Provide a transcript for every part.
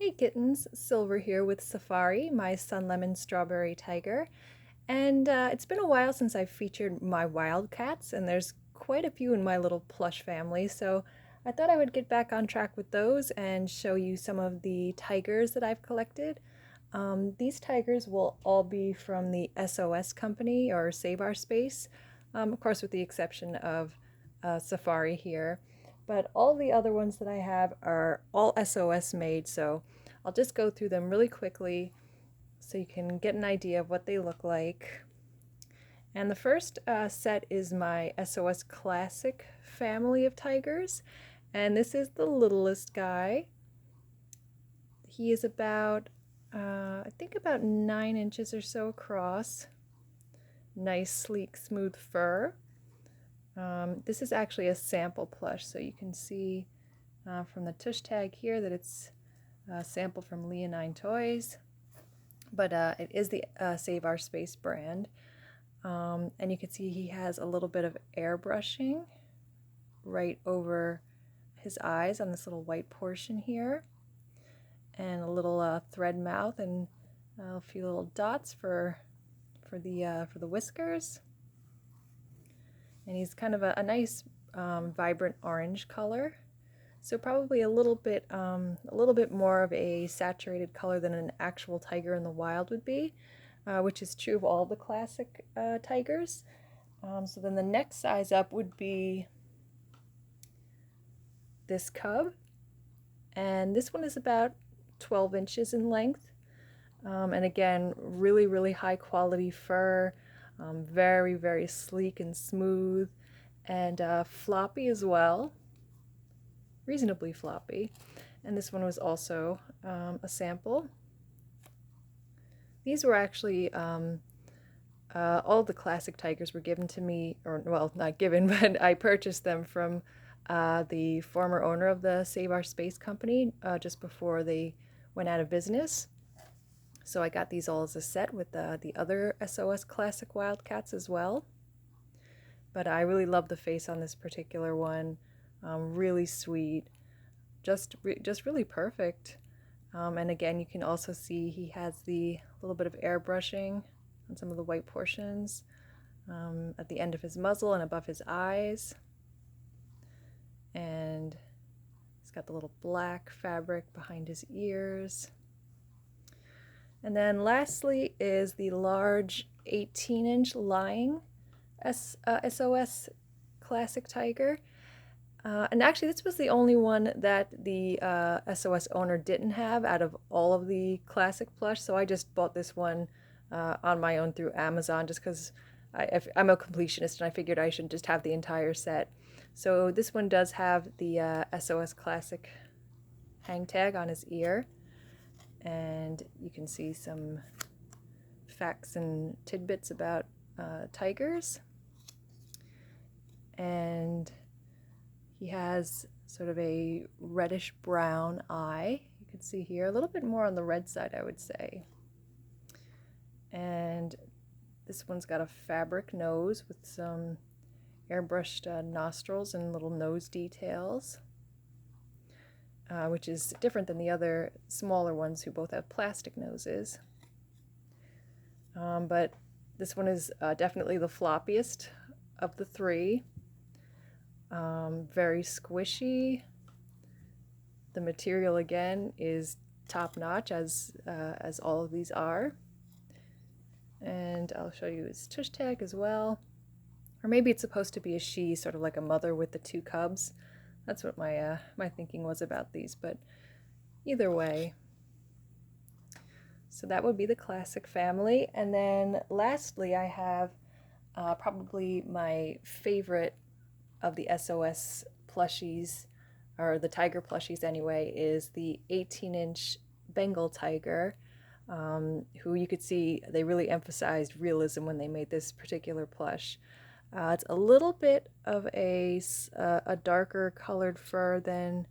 Hey kittens, Silver here with Safari, my Sun Lemon Strawberry Tiger. And it's been a while since I've featured my wildcats, and there's quite a few in my little plush family, so I thought I would get back on track with those and show you some of the tigers that I've collected. These tigers will all be from the SOS company, or Save Our Space, of course with the exception of Safari here. But all the other ones that I have are all SOS made, so I'll just go through them really quickly so you can get an idea of what they look like. And the first set is my SOS Classic family of tigers, and this is the littlest guy. He is about, I think about 9 inches or so across. Nice, sleek, smooth fur. This is actually a sample plush, so you can see from the tush tag here that it's a sample from Leonine Toys, but it is the Save Our Space brand. And you can see he has a little bit of airbrushing right over his eyes on this little white portion here, and a little thread mouth and a few little dots for the whiskers. And he's kind of a nice vibrant orange color, so probably a little bit more of a saturated color than an actual tiger in the wild would be, which is true of all the classic tigers. So then the next size up would be this cub, and this one is about 12 inches in length. And again, really high quality fur, very sleek and smooth, and floppy as well, reasonably floppy. And this one was also a sample. These were actually all the classic tigers were given to me, or well, not given, but I purchased them from the former owner of the Save Our Space company just before they went out of business. So I got these all as a set with the other SOS Classic Wildcats as well. But I really love the face on this particular one. Really sweet, just really perfect. And again, you can also see he has the little bit of airbrushing on some of the white portions at the end of his muzzle and above his eyes. And he's got the little black fabric behind his ears. And then lastly is the large 18-inch lying SOS Classic Tiger. And actually this was the only one that the SOS owner didn't have out of all of the classic plush, so I just bought this one on my own through Amazon just because I'm a completionist and I figured I should just have the entire set. So this one does have the SOS Classic hang tag on his ear, and you can see some facts and tidbits about tigers. And he has sort of a reddish brown eye. You can see here a little bit more on the red side, I would say. And this one's got a fabric nose with some airbrushed nostrils and little nose details, which is different than the other smaller ones who both have plastic noses. But this one is definitely the floppiest of the three. Very squishy. The material again is top notch, as all of these are. And I'll show you his tush tag as well. Or maybe it's supposed to be a she, sort of like a mother with the two cubs. That's what my thinking was about these, but either way. So that would be the classic family. And then lastly, I have probably my favorite of the SOS plushies, or the tiger plushies anyway, is the 18-inch Bengal tiger, who you could see they really emphasized realism when they made this particular plush. It's a little bit of a darker colored fur than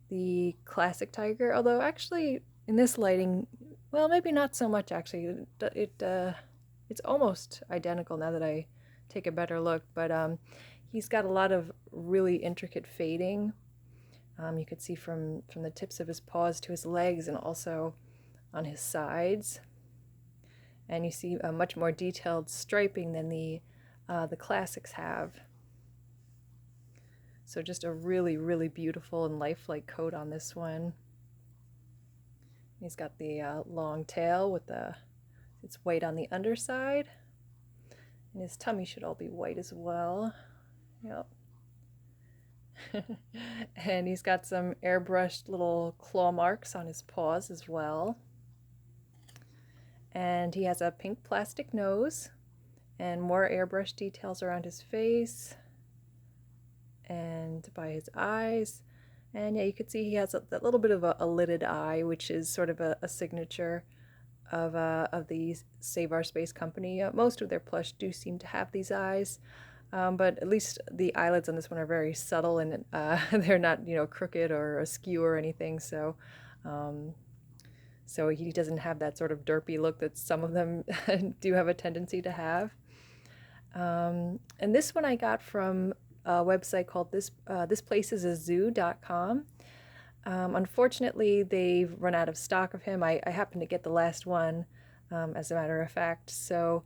the classic tiger, although actually in this lighting, well, maybe not so much actually. It's almost identical now that I take a better look, but he's got a lot of really intricate fading You could see from the tips of his paws to his legs and also on his sides. And you see a much more detailed striping than the classics have. So just a really, really beautiful and lifelike coat on this one. He's got the long tail with it's white on the underside. And his tummy should all be white as well. Yep. And he's got some airbrushed little claw marks on his paws as well. And he has a pink plastic nose and more airbrush details around his face and by his eyes. And yeah, you can see he has that little bit of a lidded eye, which is sort of a signature of the Save Our Space company. Most of their plush do seem to have these eyes, but at least the eyelids on this one are very subtle, and they're not, crooked or askew or anything. So he doesn't have that sort of derpy look that some of them do have a tendency to have. And this one I got from a website called thisplaceisazoo.com. Unfortunately, they've run out of stock of him. I happened to get the last one, as a matter of fact. So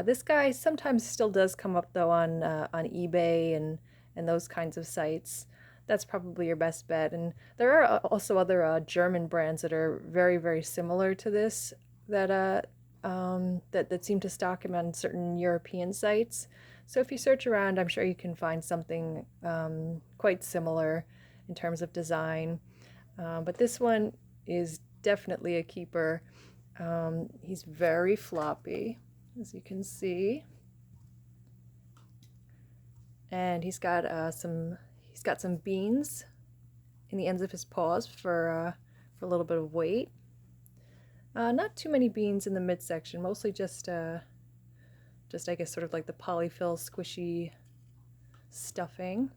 this guy sometimes still does come up though on eBay and those kinds of sites. That's probably your best bet. And there are also other German brands that are very, very similar to this that seem to stock him on certain European sites. So if you search around, I'm sure you can find something quite similar in terms of design. But this one is definitely a keeper. He's very floppy, as you can see. And he's got some beans in the ends of his paws for a little bit of weight. Not too many beans in the midsection, mostly just I guess sort of like the polyfill squishy stuffing.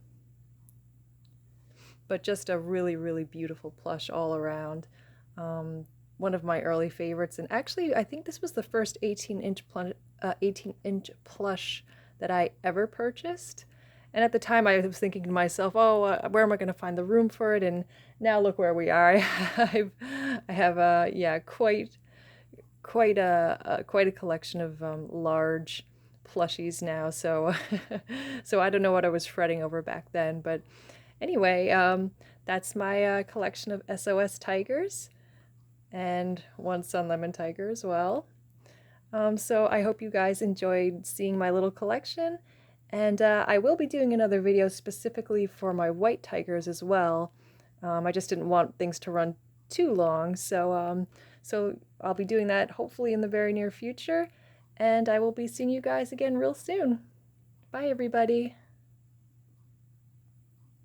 But just a really, really beautiful plush all around. One of my early favorites, and actually I think this was the first 18-inch plush that I ever purchased. And at the time I was thinking to myself, oh, where am I going to find the room for it? And now look where we are. I have yeah, quite a collection of large plushies now. So so I don't know what I was fretting over back then, but anyway, that's my collection of SOS tigers and one Sun Lemon tiger as well. So I hope you guys enjoyed seeing my little collection, and I will be doing another video specifically for my white tigers as well. I just didn't want things to run too long, so so I'll be doing that hopefully in the very near future, and I will be seeing you guys again real soon. Bye, everybody.